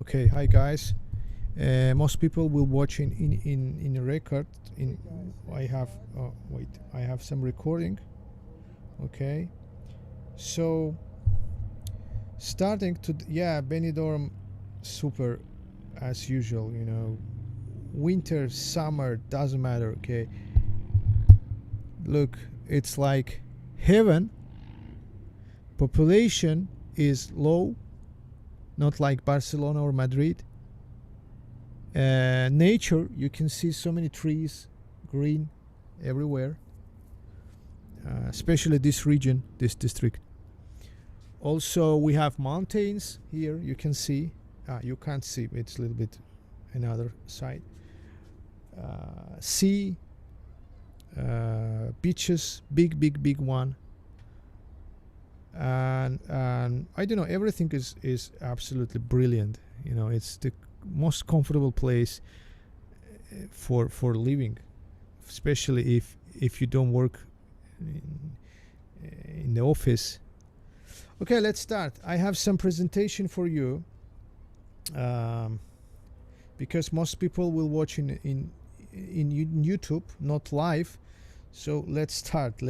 Okay, hi guys. Most people will watch in a record. I have I have some recording. Okay, so starting to Benidorm, super as usual. Winter, summer, doesn't matter. Okay, look, it's like heaven. Population is low, not like Barcelona or Madrid. Nature, you can see so many trees, green everywhere, especially this region, this district. Also, we have mountains here. You can see, you can't see, it's a little bit another side. Sea, beaches, big one. And I don't know, everything is absolutely brilliant. It's the most comfortable place for living, especially if you don't work in the office. Okay, let's start. I have some presentation for you, because most people will watch in YouTube, not live. So let's start.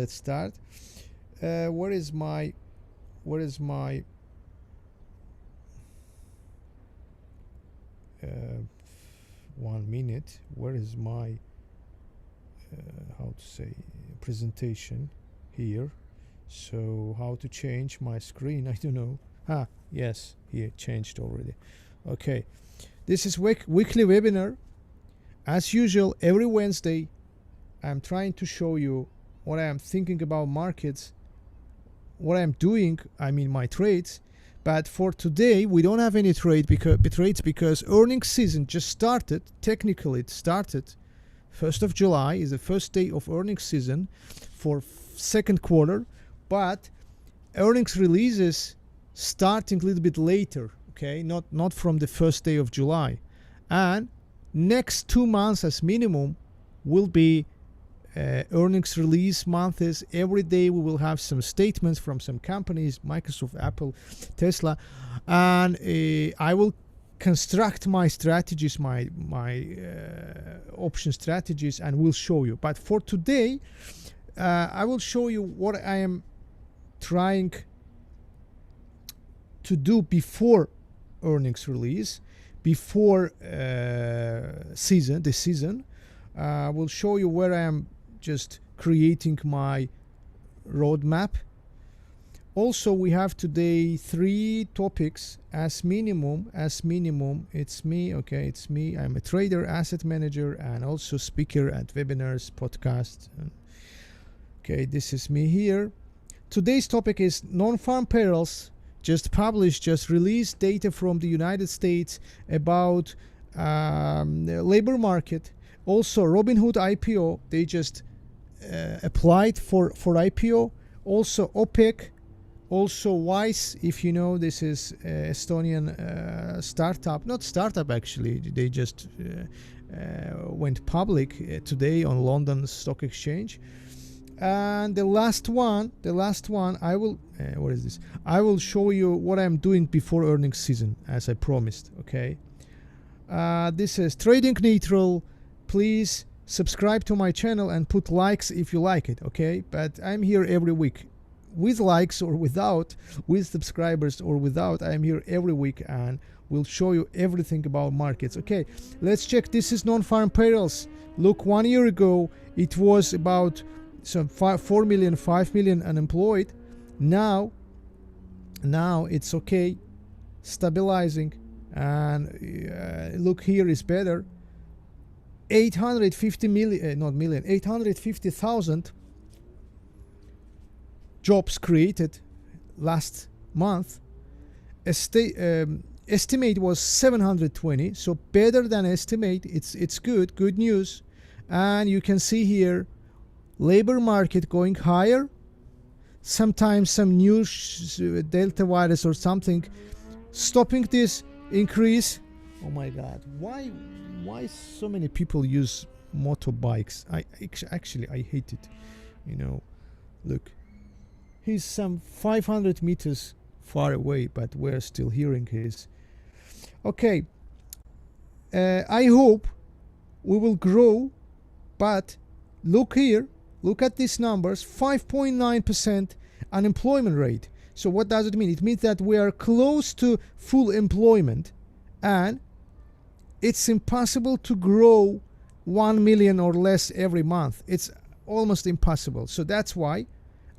Where is my 1 minute? Where is my how to say presentation? Here. So how to change my screen? I don't know. Yes, here changed already. Okay, this is weekly webinar. As usual, every Wednesday I'm trying to show you what I am thinking about markets, what I'm doing, my trades. But for today we don't have any trades because earnings season just started. Technically it started 1st of July is the first day of earnings season for second quarter, but earnings releases starting a little bit later. Okay, not from the first day of July, and next 2 months as minimum will be earnings release months. Every day we will have some statements from some companies, Microsoft, Apple, Tesla, and I will construct my strategies, my option strategies, and will show you. But for today, I will show you what I am trying to do before earnings release, before the season. I will show you where I am just creating my roadmap. Also, we have today 3 topics as minimum. It's me. Okay, it's me. I'm a trader, asset manager, and also speaker at webinars, podcasts. Okay, this is me here. Today's topic is non-farm payrolls. Just released data from the United States about the labor market. Also, Robinhood IPO, they just applied for IPO. Also, Opec, also Wise, if you know, this is Estonian startup, not startup actually, they just went public today on London Stock Exchange. And the last one, I will, what is this? I will show you what I'm doing before earnings season, as I promised. Okay, this is Trading Neutral. Please subscribe to my channel and put likes if you like it. Okay, but I'm here every week, with likes or without, with subscribers or without. I'm here every week and will show you everything about markets. Okay, let's check. This is non-farm payrolls. Look, 1 year ago it was about some 4 million, 5 million unemployed. Now it's okay, stabilizing, and look, here is better. 850,000 jobs created last month. Estimate was 720, so better than estimate. It's good news. And you can see here labor market going higher. Sometimes some new Delta virus or something stopping this increase. Oh my God, why so many people use motorbikes? I hate it. Look, he's some 500 meters far away, but we're still hearing his. Okay, I hope we will grow, but look here, look at these numbers, 5.9% unemployment rate. So what does it mean? It means that we are close to full employment, and it's impossible to grow 1 million or less every month. It's almost impossible. So that's why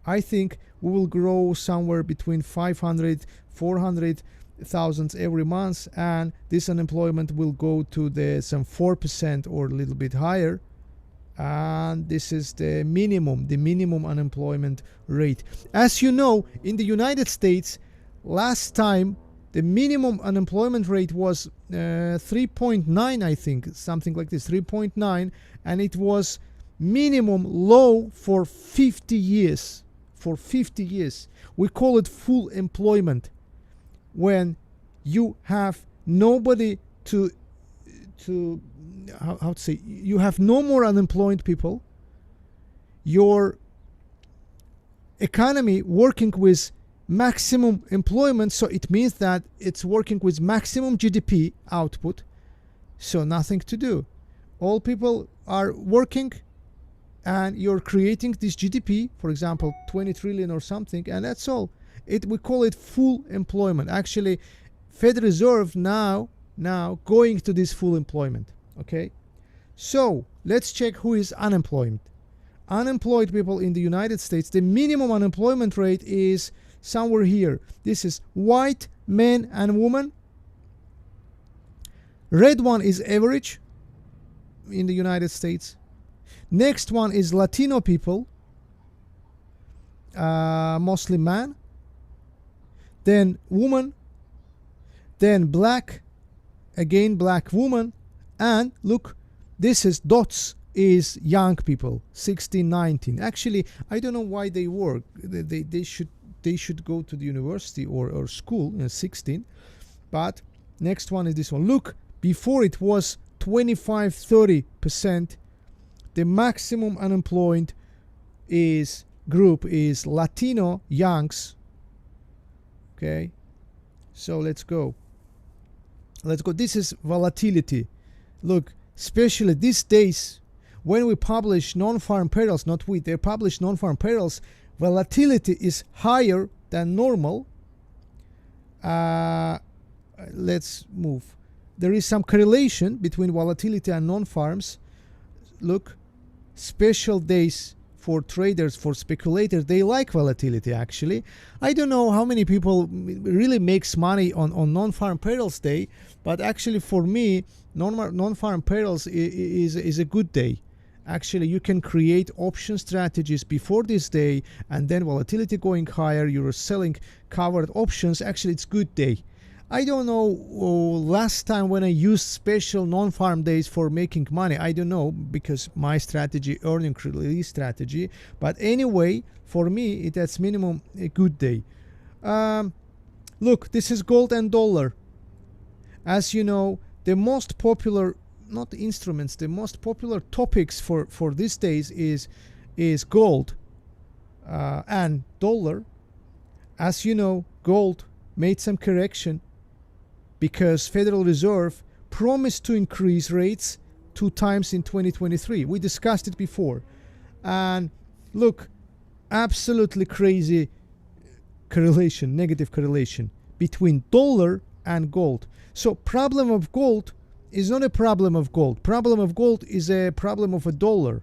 I think we will grow somewhere between 500, 400,000 every month, and this unemployment will go to the some 4% or a little bit higher. And this is the minimum unemployment rate. As you know, in the United States, last time the minimum unemployment rate was 3.9, I think, something like this, 3.9, and it was minimum low for 50 years. For 50 years. We call it full employment, when you have nobody to how to say, you have no more unemployed people, your economy working with maximum employment, so it means that it's working with maximum GDP output, so nothing to do. All people are working, and you're creating this GDP, for example 20 trillion or something, and that's all. We call it full employment. Actually, Fed Reserve now going to this full employment. Okay, so let's check who is unemployed. Unemployed people in the United States, the minimum unemployment rate is somewhere here. This is white men and women. Red one is average in the United States. Next one is Latino people, mostly man. Then woman. Then black, again black woman. And look, this is dots, is young people, 16, 19. Actually, I don't know why they work. They should go to the university or school, 16. But next one is this one. Look, before it was 25-30%. The maximum unemployed group is Latino youngs. Okay, so let's go. This is volatility. Look, especially these days, when we publish non-farm payrolls, they publish non-farm payrolls, volatility is higher than normal. Let's move. There is some correlation between volatility and non-farms. Look, special days for traders, for speculators, they like volatility. Actually, I don't know how many people really makes money on non-farm payrolls day, but actually for me, non-farm payrolls is a good day. Actually, you can create option strategies before this day, and then volatility going higher, you're selling covered options. Actually, it's good day. I don't know last time when I used special non-farm days for making money. I don't know, because my strategy, earning release strategy. But anyway, for me, that's minimum a good day. Look, this is gold and dollar. As you know, the most popular, not instruments, the most popular topics for these days is gold and dollar. As you know, gold made some correction, because Federal Reserve promised to increase rates 2 times in 2023. We discussed it before. And look, absolutely crazy correlation, negative correlation between dollar and gold. So problem of gold is not a problem of gold. Problem of gold is a problem of a dollar.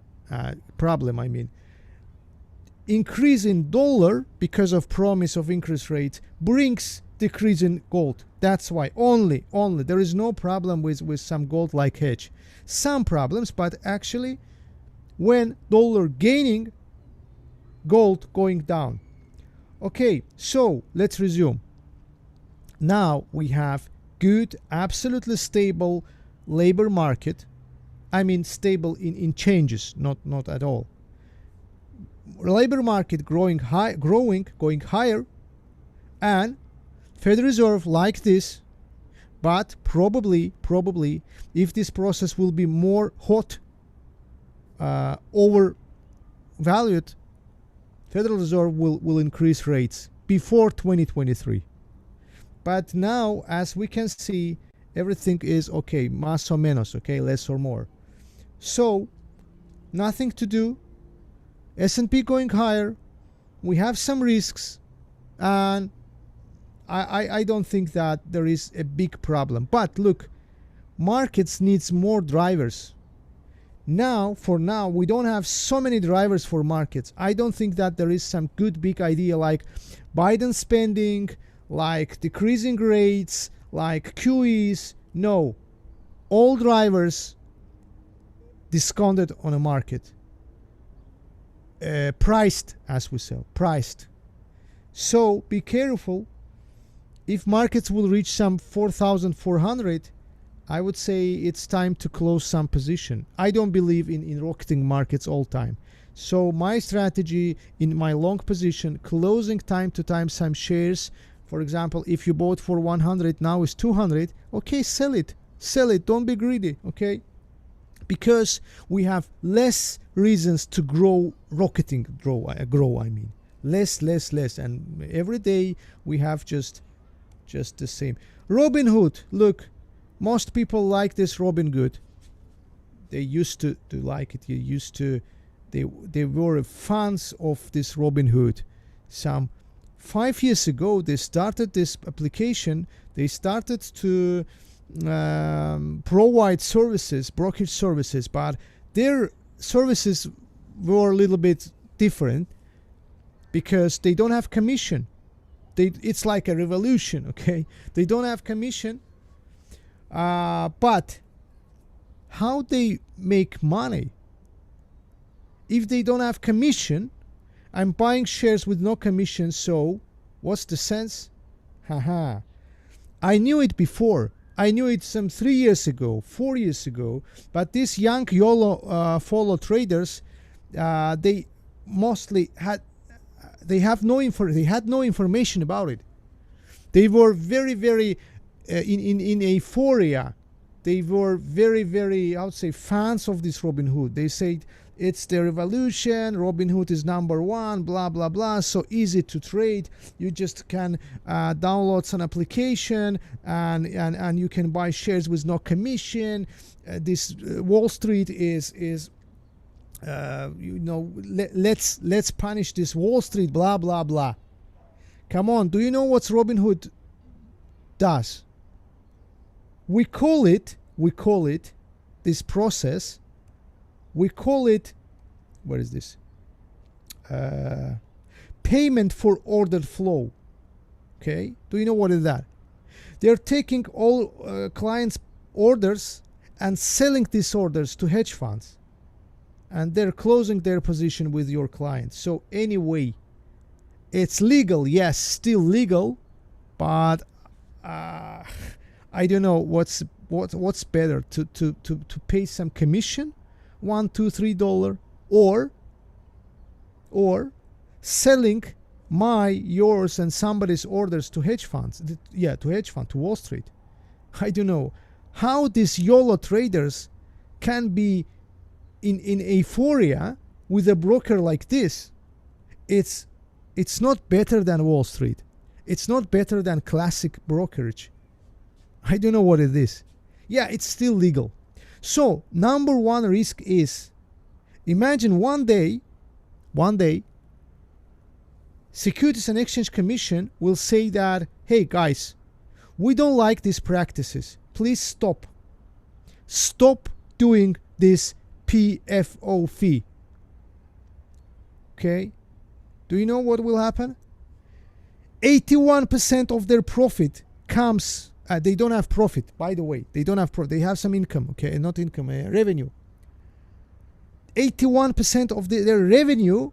Increase in dollar because of promise of increased rates brings decrease in gold. That's why only there is no problem with some gold like hedge. Some problems, but actually when dollar gaining, gold going down. Okay, so let's resume. Now we have good, absolutely stable labor market. I mean stable in changes, not at all. Labor market going higher, and Federal Reserve like this, but probably if this process will be more hot, overvalued, Federal Reserve will increase rates before 2023. But now, as we can see, Everything is okay, más o menos, okay, less or more. So nothing to do. S&P going higher. We have some risks, and I don't think that there is a big problem. But look, markets needs more drivers. Now, for now, we don't have so many drivers for markets. I don't think that there is some good big idea like Biden spending, like decreasing rates, like QEs. No, all drivers discounted on a market, priced, as we say, priced. So be careful. If markets will reach some 4,400, I would say it's time to close some position. I don't believe in rocketing markets all time. So my strategy in my long position, closing time to time some shares. For example, if you bought for 100, now it's 200. Okay, sell it. Sell it. Don't be greedy. Okay, because we have less reasons to grow, rocketing. Grow. I mean, less. And every day we have just the same. Robinhood. Look. Most people like this Robinhood. They used to like it. They were fans of this Robinhood. Some 5 years ago, they started this application. They started to provide services, brokerage services, but their services were a little bit different because they don't have commission. It's like a revolution, okay? They don't have commission. But how they make money? If they don't have commission, I'm buying shares with no commission, so what's the sense? Haha. I knew it before. I knew it some 3 years ago, 4 years ago, but these young YOLO follow traders, they mostly had had no information about it. They were very in euphoria. They were very, I would say, fans of this Robinhood. They said it's the revolution. Robinhood is number one. Blah blah blah. So easy to trade. You just can download some application and you can buy shares with no commission. This Wall Street is let's punish this Wall Street. Blah blah blah. Come on. Do you know what Robinhood does? We call it this process. We call it, what is this? Payment for order flow. Okay, do you know what is that? They're taking all clients' orders and selling these orders to hedge funds, and they're closing their position with your client. So anyway, it's legal, yes, still legal, but I don't know what's better, to pay some commission, $1, $2, $3, or selling yours and somebody's orders to hedge funds. To Wall Street. I don't know how these YOLO traders can be in euphoria with a broker like this. It's not better than Wall Street. It's not better than classic brokerage. I don't know what it is. Yeah, it's still legal. So number one risk is, imagine one day, Securities and Exchange Commission will say that, hey guys, we don't like these practices. Please stop. Stop doing this PFO fee. Okay? Do you know what will happen? 81% of their profit comes. They don't have profit, by the way. They don't have profit. They have some income, okay? Not income, revenue. 81% of their revenue,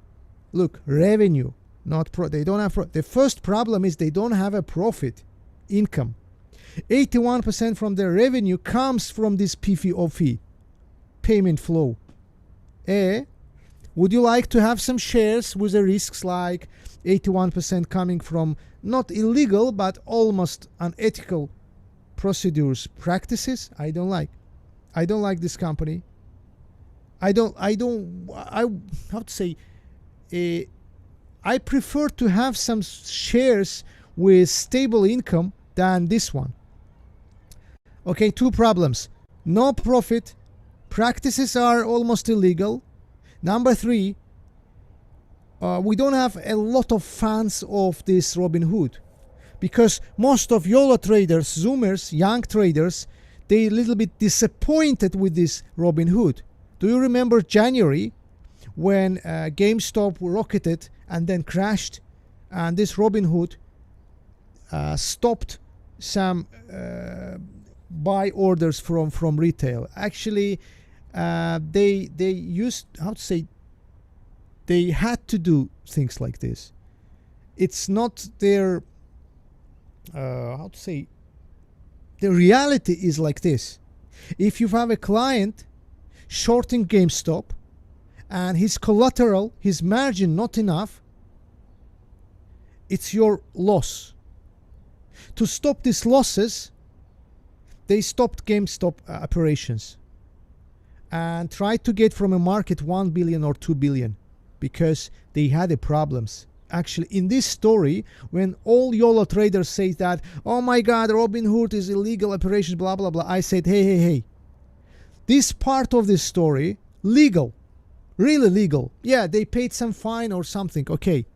look, revenue, not they don't have the first problem is they don't have a profit, income. 81% from their revenue comes from this PFO fee, payment flow. Would you like to have some shares with the risks like 81% coming from not illegal but almost unethical procedures, practices? I don't like this company. I have to say, I prefer to have some shares with stable income than this one. Okay, two problems. No profit. Practices are almost illegal. Number three, we don't have a lot of fans of this Robinhood, because most of YOLO traders, Zoomers, young traders, they a little bit disappointed with this Robinhood. Do you remember January when GameStop rocketed and then crashed, and this Robinhood stopped some buy orders from retail? Actually, they used, how to say, they had to do things like this. It's not their how to say, the reality is like this. If you have a client shorting GameStop and his collateral, his margin not enough, it's your loss. To stop these losses, they stopped GameStop operations and tried to get from a market 1 billion or 2 billion because they had the problems. Actually, in this story, when all YOLO traders say that, oh my God, Robinhood is illegal operations, blah, blah, blah, I said, hey. This part of this story, legal, really legal. Yeah, they paid some fine or something, okay.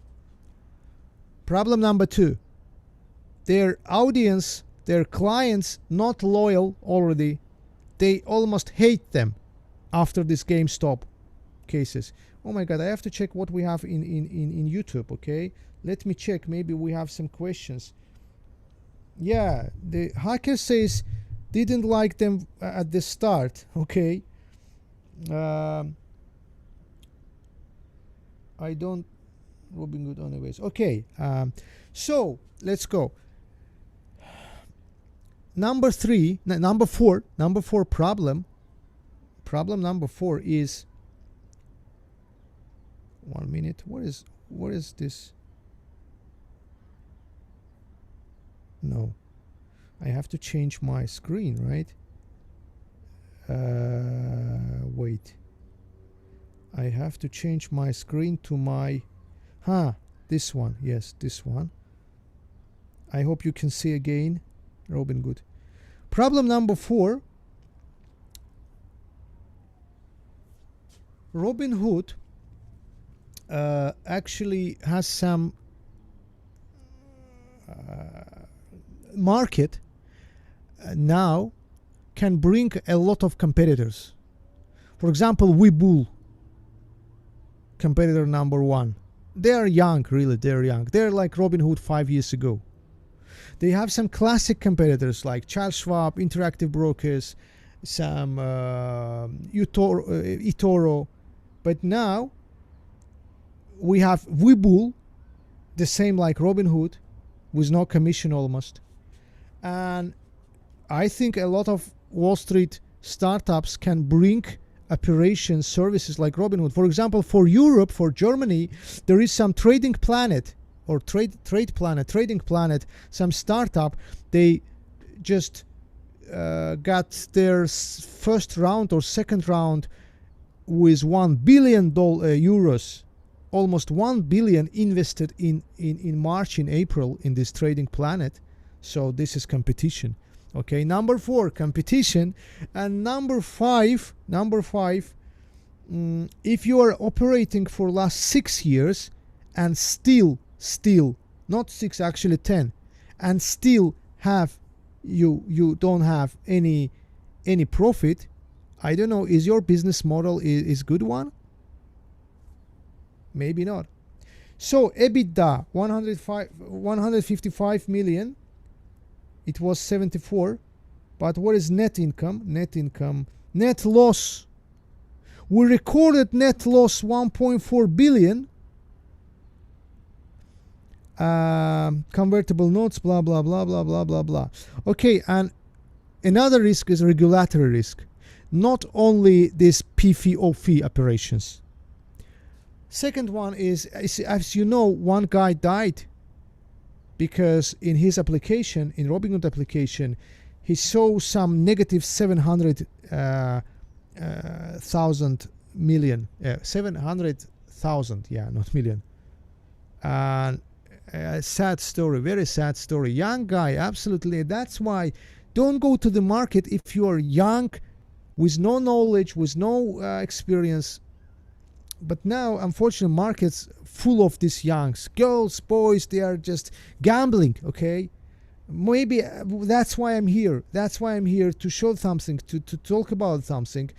Problem number two, their audience, their clients, not loyal already. They almost hate them after this GameStop cases. Oh my God, I have to check what we have in YouTube, okay? Let me check, maybe we have some questions. Yeah, the hacker says didn't like them at the start, okay? I don't, Robinhood anyways. Okay, so let's go. Number four problem number four is, 1 minute, what is this? No, I have to change my screen, right? Wait, I have to change my screen to my, this one, yes, this one. I hope you can see again. Robinhood. Problem number four, Robinhood actually has some market now can bring a lot of competitors. For example, Webull, competitor number one. They are young, really, they're young. They're like Robinhood 5 years ago. They have some classic competitors like Charles Schwab, Interactive Brokers, some eToro. But now we have Webull, the same like Robinhood, with no commission almost. And I think a lot of Wall Street startups can bring operation services like Robinhood. For example, for Europe, for Germany, there is some Trading Planet or Trading Planet, some startup. They just got their first round or second round with $1 billion euros, almost 1 billion invested in March, in April in this Trading Planet. So this is competition. Okay, number four, competition. And number five, if you are operating for last 6 years and still not 6, actually 10, and still have you don't have any profit, I don't know, is your business model is good one? Maybe not. So EBITDA 155 million. It was 74. But what is net income? Net loss. We recorded net loss 1.4 billion. Convertible notes, blah, blah, blah, blah, blah, blah, blah. Okay, and another risk is regulatory risk. Not only this PFOF operations. Second one is, as you know, one guy died because in his application, in Robinhood application, he saw some negative 700,000 million. 700,000, yeah, not million. And a sad story, very sad story. Young guy, absolutely. That's why Don't go to the market if you are young, with no knowledge, with no experience. But now, unfortunately, markets full of these youngs, girls, boys, they are just gambling, okay? Maybe that's why I'm here. That's why I'm here, to show something, to talk about something,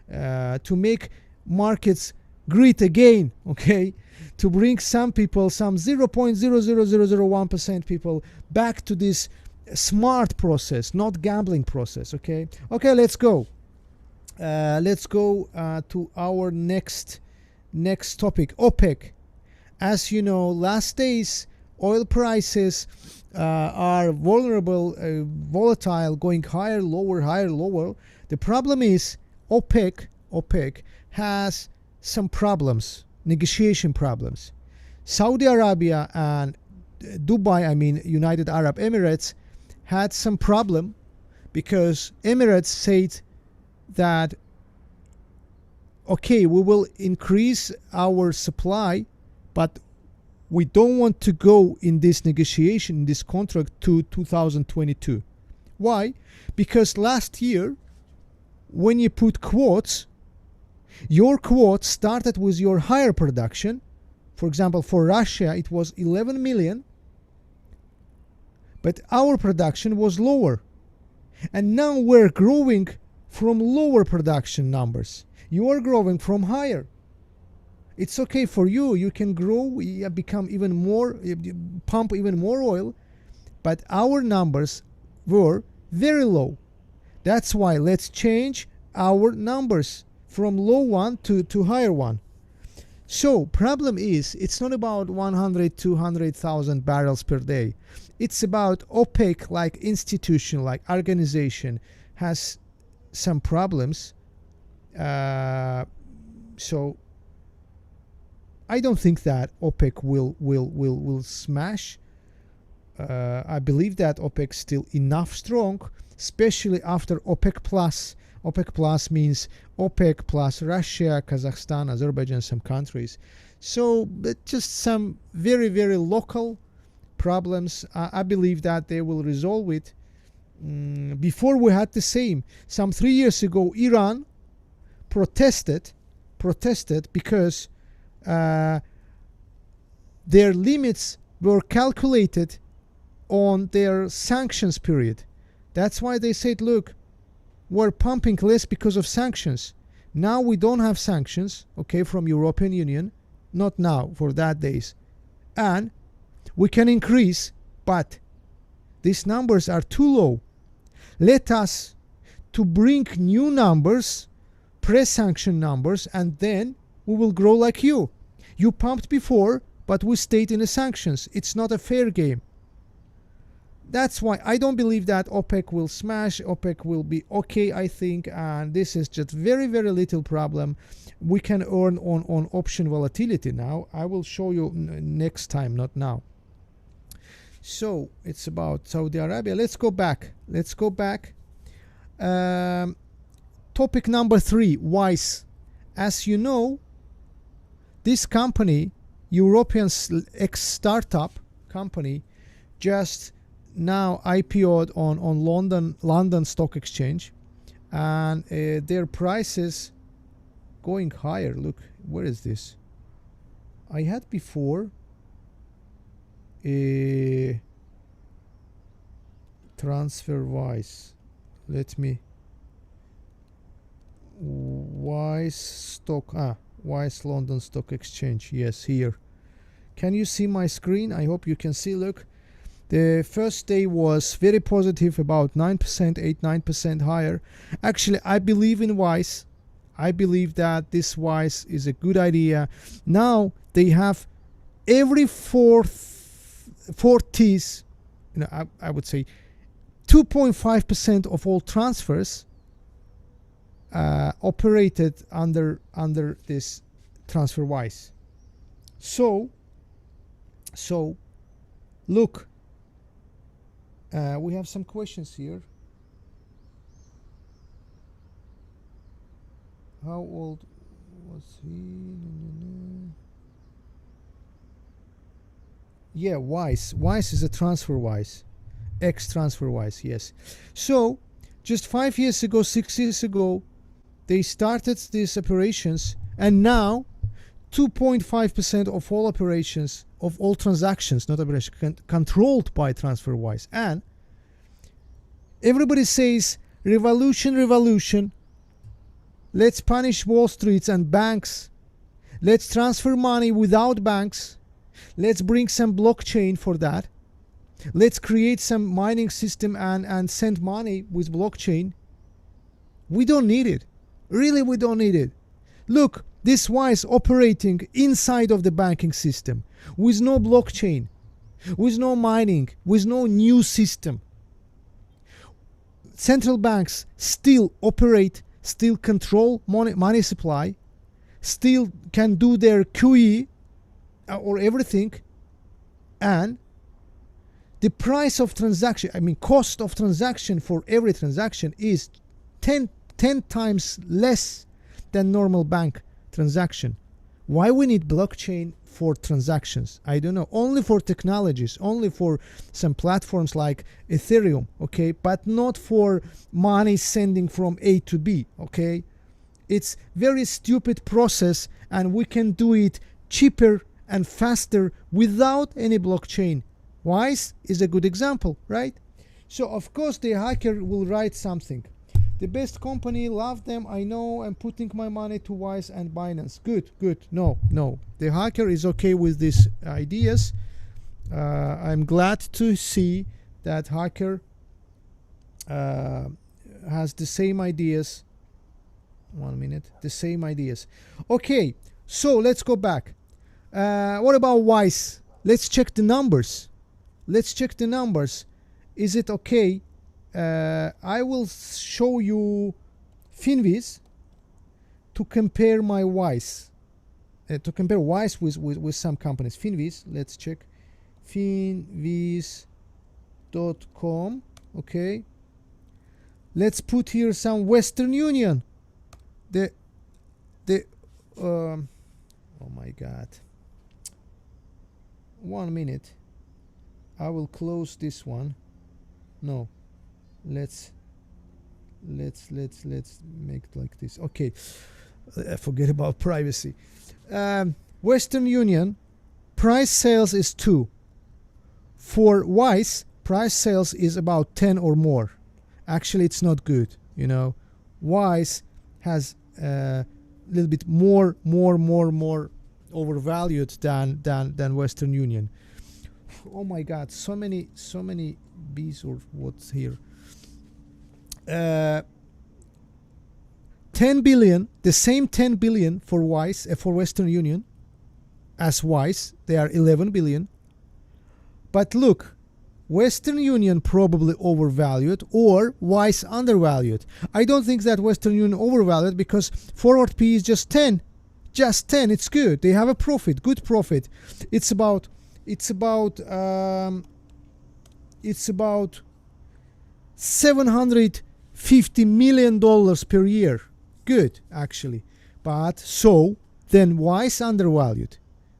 to make markets great again, okay? To bring some people, some 0.00001% people back to this smart process, not gambling process, okay? Okay, let's go. Let's go to our next topic, OPEC. As you know, last days oil prices are vulnerable, volatile, going higher, lower. The problem is OPEC has some problems, negotiation problems. Saudi Arabia and Dubai, I mean United Arab Emirates, had some problem because Emirates said that, okay, we will increase our supply, but we don't want to go in this negotiation, in this contract, to 2022. Why? Because last year, when you put quotes, your quote started with your higher production. For example, for Russia, it was 11 million, but our production was lower. And now we're growing from lower production numbers. You are growing from higher. It's okay for you. You can grow, become even more, pump even more oil, but our numbers were very low. That's why let's change our numbers from low one to higher one. So problem is, it's not about 100, 200,000 barrels per day. It's about OPEC, like institution, like organization, has some problems. So I don't think that OPEC will smash. I believe that OPEC still enough strong, especially after OPEC plus. OPEC plus means OPEC plus Russia, Kazakhstan, Azerbaijan, some countries. So but just some very, very local problems. I believe that they will resolve it. Before we had the same. Some 3 years ago, Iran protested because their limits were calculated on their sanctions period. That's why they said, look, we're pumping less because of sanctions. Now we don't have sanctions, okay, from European Union, not now, for that days. And we can increase, but these numbers are too low. Let us to bring new numbers, pre-sanction numbers, and then we will grow like you. You pumped before, but we stayed in the sanctions. It's not a fair game. That's why I don't believe that OPEC will smash. OPEC will be okay, I think, and this is just very, very little problem. We can earn on option volatility now. I will show you next time, not now. So it's about Saudi Arabia. Let's go back. Topic number 3, Wise. As you know, this company, European ex-startup company, just now IPO'd on London Stock Exchange, and their prices going higher. Look, where is this? I had before a TransferWise. Let me Wise London Stock Exchange. Yes, here. Can you see my screen? I hope you can see. Look, the first day was very positive, about 9%, 8-9% higher. Actually, I believe in Wise. I believe that this Wise is a good idea. Now they have every four T's, I would say 2.5% of all transfers operated under this TransferWise. So look, we have some questions here. How old was he? Yeah, Wise is a TransferWise. ex TransferWise, yes. So just 5 years ago, 6 years ago, they started these operations, and now 2.5% of all operations, of all transactions, not operations, controlled by TransferWise. And everybody says, revolution, revolution. Let's punish Wall Street and banks. Let's transfer money without banks. Let's bring some blockchain for that. Let's create some mining system and send money with blockchain. We don't need it. Really, we don't need it. Look, this Wise operating inside of the banking system with no blockchain, with no mining, with no new system. Central banks still operate, still control money supply, still can do their QE or everything, and the price of transaction, cost of transaction for every transaction is 10 times less than normal bank transaction. Why we need blockchain for transactions? I don't know. Only for technologies, only for some platforms like Ethereum, okay, but not for money sending from A to B, okay? It's very stupid process, and we can do it cheaper and faster without any blockchain. Wise is a good example, right? So of course the hacker will write something. The best company, love them, I know, I'm putting my money to Wise and Binance. Good. No. The hacker is okay with these ideas. I'm glad to see that hacker has the same ideas. 1 minute. The same ideas. Okay, so let's go back. What about Wise? Let's check the numbers. Is it okay? I will show you Finviz to compare my Wise. To compare Wise with some companies. Finviz, let's check. Finviz.com. Okay. Let's put here some Western Union. Oh my God. 1 minute. I will close this one. No. Let's make it like this. Okay. Forget about privacy. Western Union price sales is 2. For Wise, price sales is about 10 or more. Actually, it's not good. Wise has a little bit more overvalued than Western Union. Oh my God, so many bees or what's here. 10 billion, the same 10 billion for Wise, for Western Union as Wise, they are 11 billion. But look, Western Union probably overvalued or Wise undervalued. I don't think that Western Union overvalued because forward P is just 10. Just 10, it's good. They have a profit, good profit. It's about $750 million per year. Good, actually. But so then Wise undervalued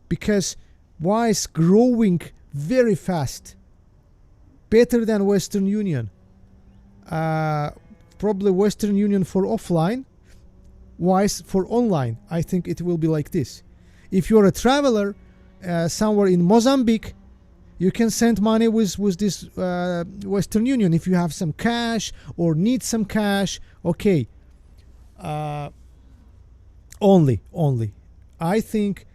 because Wise growing very fast, better than Western Union. Probably Western Union for offline, Wise for online. I think it will be like this. If you're a traveler somewhere in Mozambique, you can send money with this Western Union. If you have some cash or need some cash, okay. Only. I think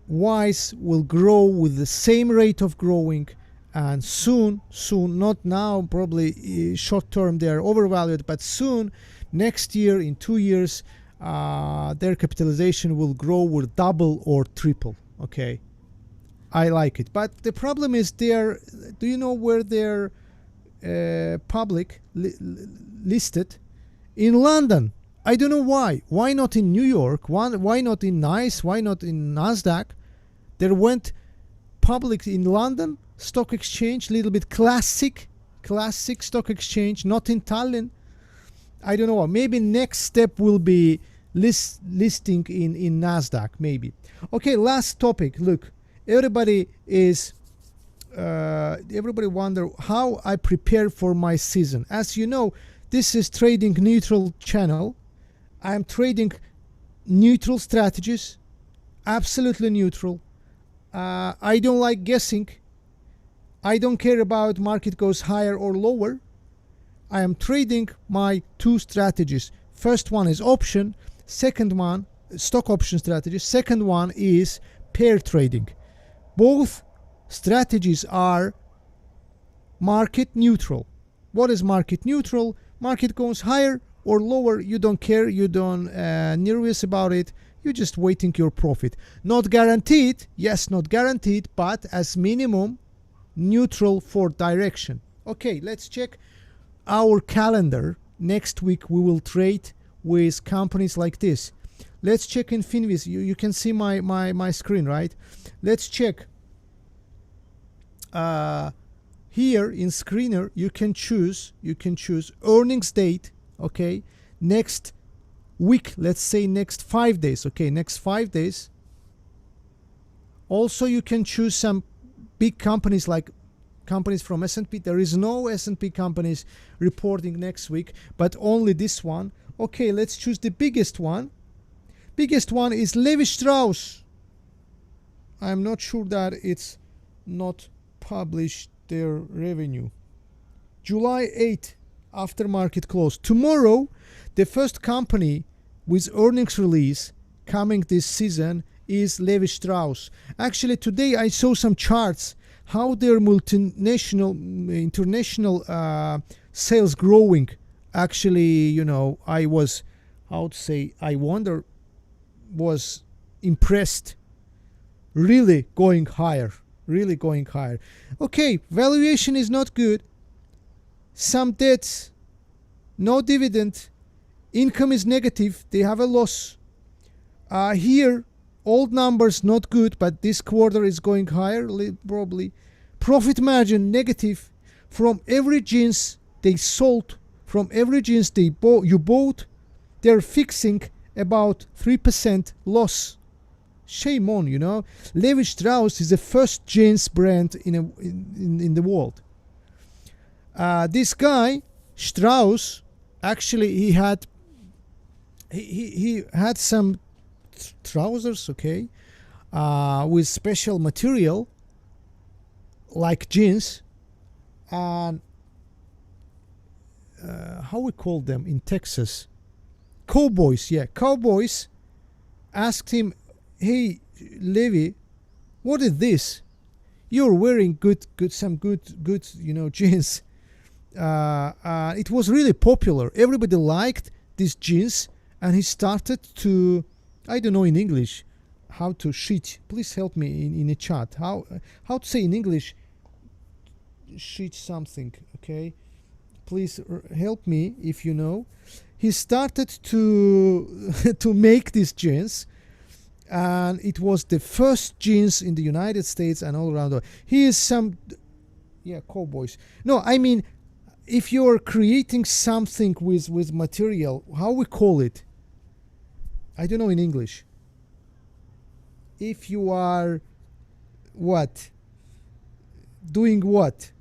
Wise will grow with the same rate of growing, and soon, not now, probably short term they are overvalued, but soon, next year, in 2 years, their capitalization will grow with double or triple. Okay, I like it. But the problem is do you know where they're public listed? In London. I don't know why. Why not in New York? Why not in NICE? Why not in NASDAQ? They went public in London Stock Exchange, little bit classic stock exchange, not in Tallinn. I don't know. Maybe next step will be listing in NASDAQ, maybe. Okay, last topic. Look, everybody is everybody wonder how I prepare for my season. As you know, this is trading neutral channel. I'm trading neutral strategies, absolutely neutral. I don't like guessing. I don't care about market goes higher or lower. I am trading my two strategies. First one is option. Second one, stock option strategy. Second one is pair trading. Both strategies are market neutral. What is market neutral? Market goes higher or lower, you don't care, you don't nervous about it, you're just waiting your profit. Not guaranteed, yes, not guaranteed, but as minimum neutral for direction. Okay, let's check our calendar. Next week we will trade with companies like this. Let's check in Finviz. You can see my screen, right? Let's check. Here in screener you can choose earnings date. Okay, next week, let's say next 5 days. Okay, next 5 days. Also you can choose some big companies like companies from S&P. There is no S&P companies reporting next week, but only this one. Okay, let's choose the biggest one. Biggest one is Levi Strauss. I'm not sure that it's not published their revenue. July 8th, after market close. Tomorrow, the first company with earnings release coming this season is Levi Strauss. Actually, today I saw some charts how their international sales growing. Actually, you know, I was, was impressed. Really going higher. Okay, valuation is not good. Some debts, no dividend, income is negative, they have a loss. Here, old numbers not good, but this quarter is going higher, probably. Profit margin negative. From every jeans they sold, from every jeans you bought, they're fixing about 3% loss. Shame on, you know. Levi Strauss is the first jeans brand in the world. This guy Strauss, actually he had some trousers, okay, with special material like jeans, and how we call them in Texas, cowboys. Yeah, cowboys asked him, "Hey, Levi, what is this? You're wearing some good, you know, jeans." It was really popular. Everybody liked these jeans, and he started to, I don't know in English how to sheet. Please help me in the chat. How to say in English sheet something? Okay, please help me if you know. He started to to make these jeans, and it was the first jeans in the United States and all around the world. He is some, yeah, cowboys. No, I mean, if you're creating something with material, how we call it? I don't know in English. If you are what? Doing what?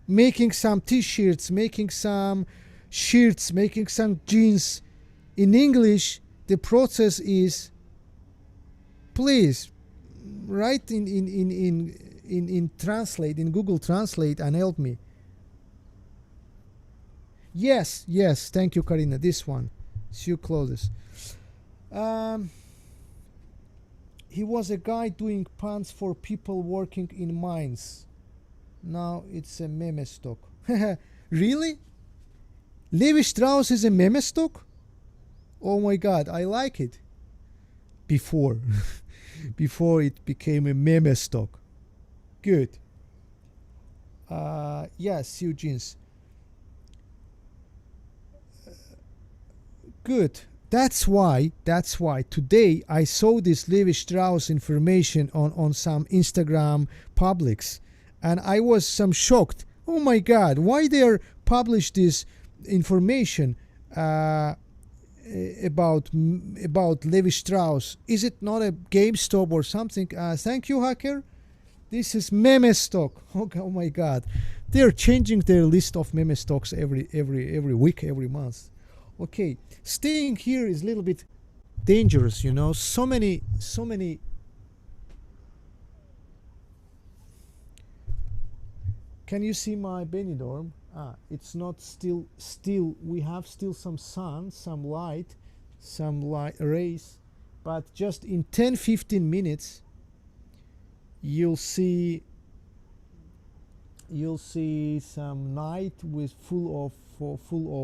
Making some t-shirts, making some shirts, making some jeans. In English, the process is, please write in translate, in Google Translate, and help me. Yes, thank you, Karina. This one, Sue Closes. He was a guy doing pants for people working in mines. Now it's a meme stock. Really? Levi Strauss is a meme stock? Oh my God, I like it. Before it became a meme stock. Good. Yes, Eugene's. Good. That's why today I saw this Levi Strauss information on some Instagram publics, and I was some shocked. Oh my God, why they publish this information about Levi Strauss? Is it not a GameStop or something? Thank you, hacker. This is meme stock. Okay, oh my God, they're changing their list of meme stocks every week, every month. Okay, staying here is a little bit dangerous, you know. So many. Can you see my Benidorm? It's not still. We have still some sun, some light rays, but just in 10-15 minutes you'll see some night with full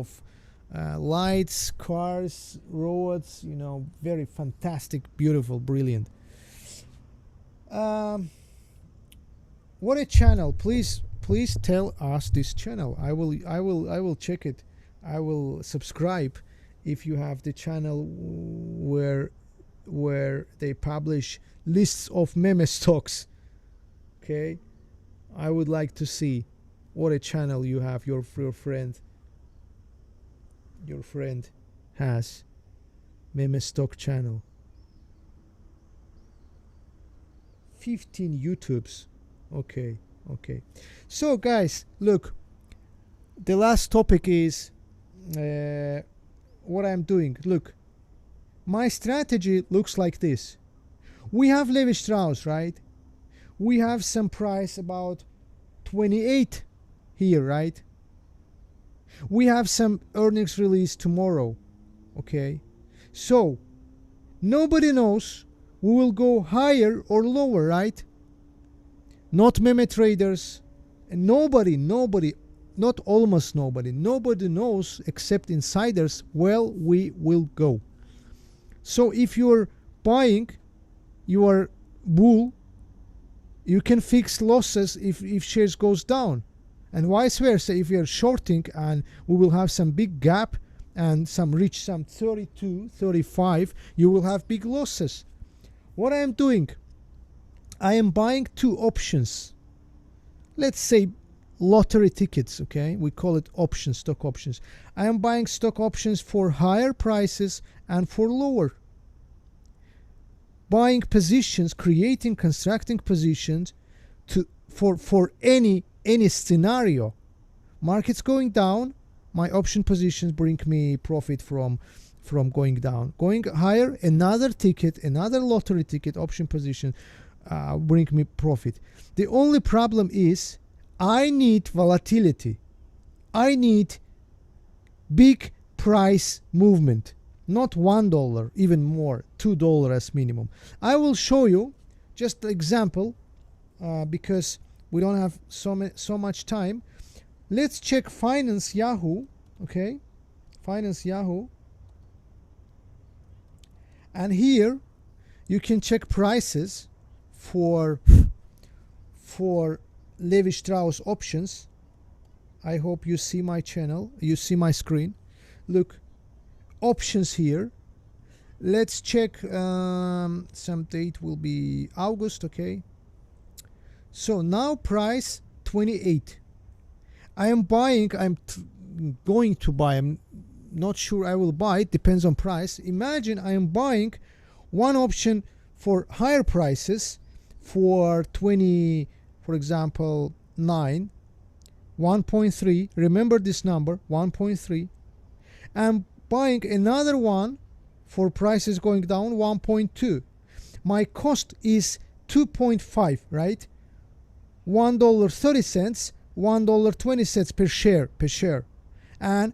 of lights, cars, roads, you know, very fantastic, beautiful, brilliant. What a channel. Please tell us this channel. I will check it. I will subscribe if you have the channel where they publish lists of meme stocks. Okay, I would like to see what a channel you have. Your friend has meme stock channel. 15 YouTubes. Okay. So guys, look, the last topic is what I'm doing. Look, my strategy looks like this. We have Levi Strauss, right? We have some price about 28 here, right? We have some earnings release tomorrow. Okay, so nobody knows we will go higher or lower, right? Not meme traders, and nobody, not almost nobody knows except insiders where we will go. So if you're buying, you are bull, you can fix losses if shares goes down, and vice versa. If you're shorting and we will have some big gap and reach some 32, 35, you will have big losses. What I am doing, I am buying two options. Let's say lottery tickets, okay? We call it options, stock options. I am buying stock options for higher prices and for lower. Buying positions, constructing positions for any scenario. Markets going down, my option positions bring me profit from going down. Going higher, another lottery ticket option position bring me profit. The only problem is I need volatility. I need big price movement. Not $1, even more, $2 as minimum. I will show you just an example because we don't have so much time. Let's check Finance Yahoo, okay? Finance Yahoo. And here you can check prices for Levi Strauss options. I hope you see my channel, you see my screen. Look, options here. Let's check some date will be August, okay? So now price 28. I am buying, going to buy, I'm not sure I will buy, it depends on price. Imagine I am buying one option for higher prices for 20, for example, 9, 1.3, remember this number, 1.3, and buying another one for prices going down, 1.2. My cost is 2.5, right? $1.30, $1.20 per share, and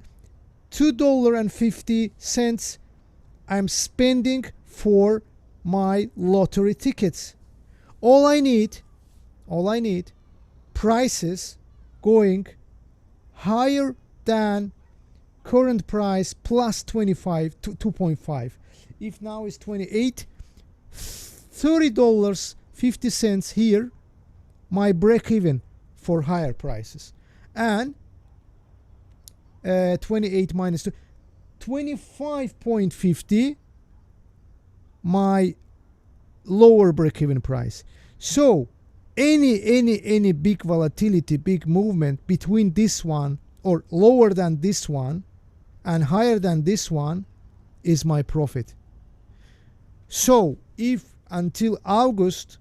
$2.50 I'm spending for my lottery tickets. All I need, prices going higher than current price plus 25 to 2.5. If now is 28, $30.50 here, my break even for higher prices, and 28 minus 2, 25.50 my lower break even price. So any big volatility, big movement between this one or lower than this one and higher than this one is my profit. So if until August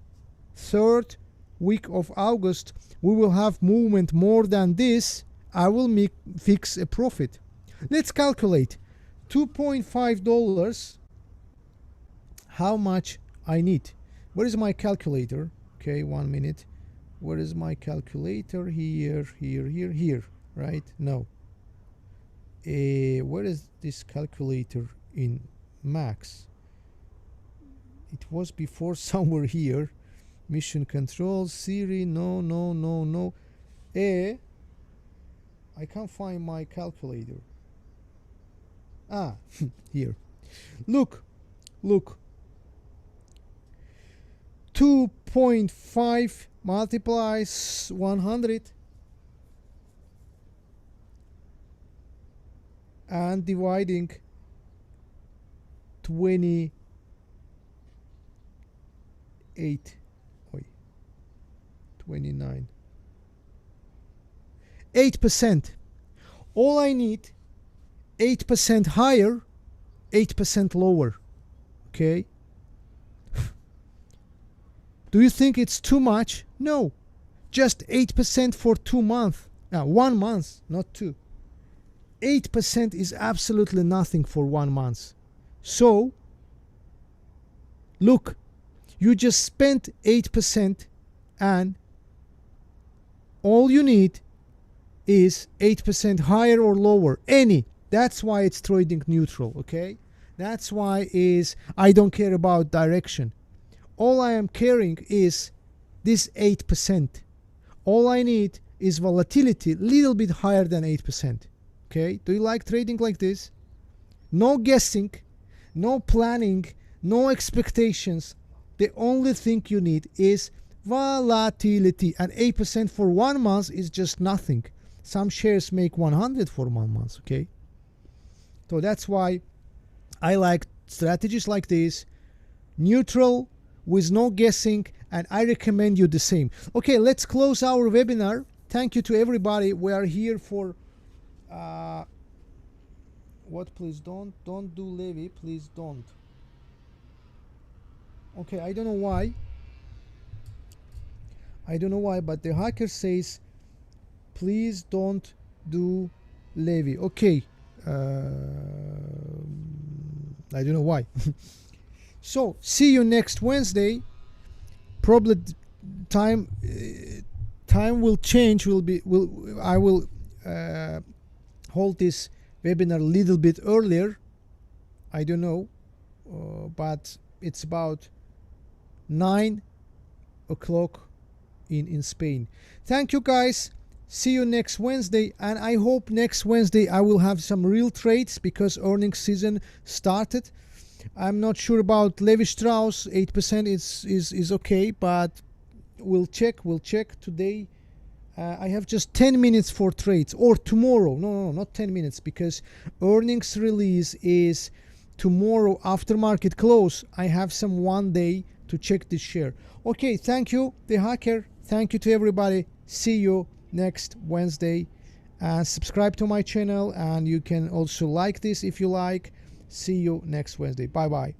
3rd week of August we will have movement more than this, I will fix a profit. Let's calculate. $2.5, how much I need. Where is my calculator? Okay, 1 minute. Where is my calculator? Here, right? No. Where is this calculator in Max? It was before somewhere here. Mission control, Siri, no. I can't find my calculator. Here. Look. 2.5 multiplies 100 and dividing 28. 29. 8%. All I need 8% higher, 8% lower. Okay? Do you think it's too much? No. Just 8% for 2 months. 1 month, not 2. 8% is absolutely nothing for 1 month. So, look, you just spent 8% and all you need is 8% higher or lower. Any. That's why it's trading neutral, okay? That's why I don't care about direction. All I am caring is this 8%. All I need is volatility little bit higher than 8%. Okay? Do you like trading like this? No guessing, no planning, no expectations. The only thing you need is volatility, and 8% for 1 month is just nothing. Some shares make 100 for 1 month, okay? So that's why I like strategies like this, neutral with no guessing, and I recommend you the same. Okay, let's close our webinar. Thank you to everybody. We are here for what? Please don't do Levy, please don't. Okay, I don't know why, but the hacker says please don't do Levy. Okay, I don't know why. So see you next Wednesday. Probably time will change. I will hold this webinar a little bit earlier. I don't know, but it's about 9 o'clock in Spain. Thank you guys. See you next Wednesday, and I hope next Wednesday I will have some real trades because earnings season started. I'm not sure about Levi Strauss. 8% is okay, but we'll check today. I have just 10 minutes for trades, or tomorrow. No, not 10 minutes, because earnings release is tomorrow after market close. I have some 1 day to check this share. Okay, thank you, the hacker. Thank you to everybody. See you next Wednesday. Subscribe to my channel, and you can also like this if you like. See you next Wednesday. Bye bye.